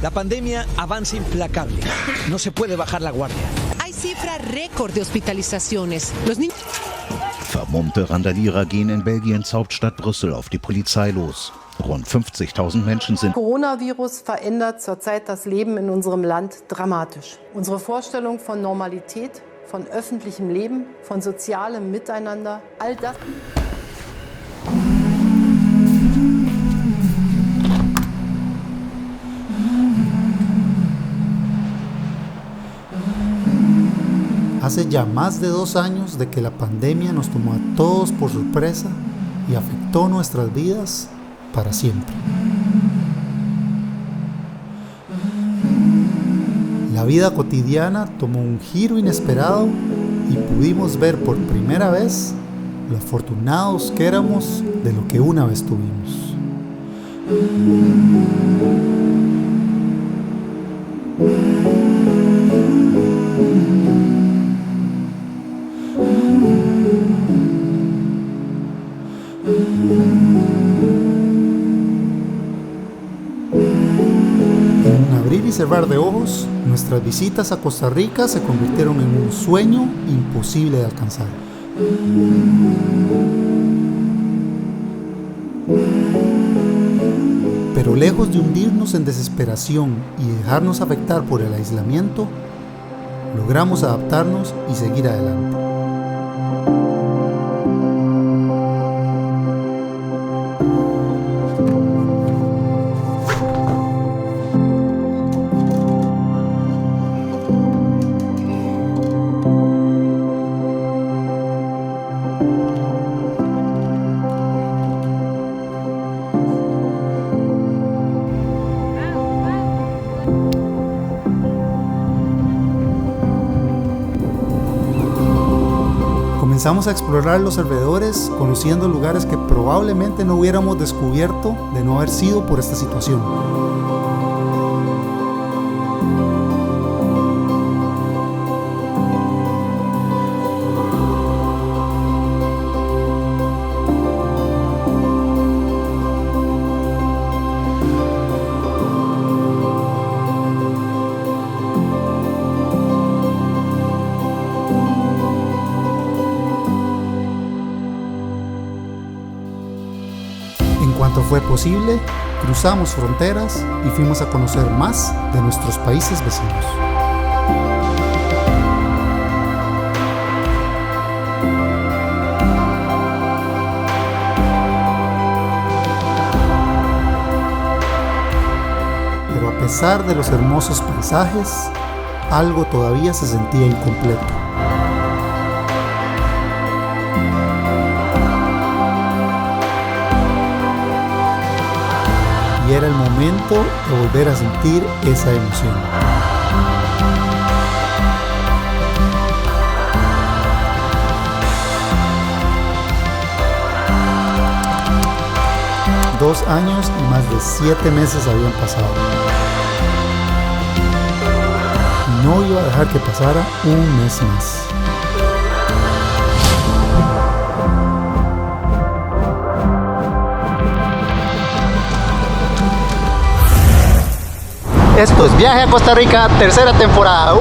La pandemia avanza implacable. No se puede bajar la guardia. Hay cifra récord de hospitalizaciones. Los niños... Vermummte Randalierer gehen in Belgiens Hauptstadt Brüssel auf die Polizei los. Rund 50.000 Menschen sind... Coronavirus verändert zurzeit das Leben in unserem Land dramatisch. Unsere Vorstellung von Normalität, von öffentlichem Leben, von sozialem Miteinander, all das... Hace ya más de 2 años de que la pandemia nos tomó a todos por sorpresa y afectó nuestras vidas para siempre. La vida cotidiana tomó un giro inesperado y pudimos ver por primera vez lo afortunados que éramos de lo que una vez tuvimos. En un abrir y cerrar de ojos, nuestras visitas a Costa Rica se convirtieron en un sueño imposible de alcanzar. Pero lejos de hundirnos en desesperación y dejarnos afectar por el aislamiento, logramos adaptarnos y seguir adelante. Comenzamos a explorar los alrededores, conociendo lugares que probablemente no hubiéramos descubierto de no haber sido por esta situación. En cuanto fue posible, cruzamos fronteras y fuimos a conocer más de nuestros países vecinos. Pero a pesar de los hermosos paisajes, algo todavía se sentía incompleto. Y era el momento de volver a sentir esa emoción. Dos años y más de 7 meses habían pasado. Y no iba a dejar que pasara un mes más. Esto es Viaje a Costa Rica, tercera temporada. ¡Uh!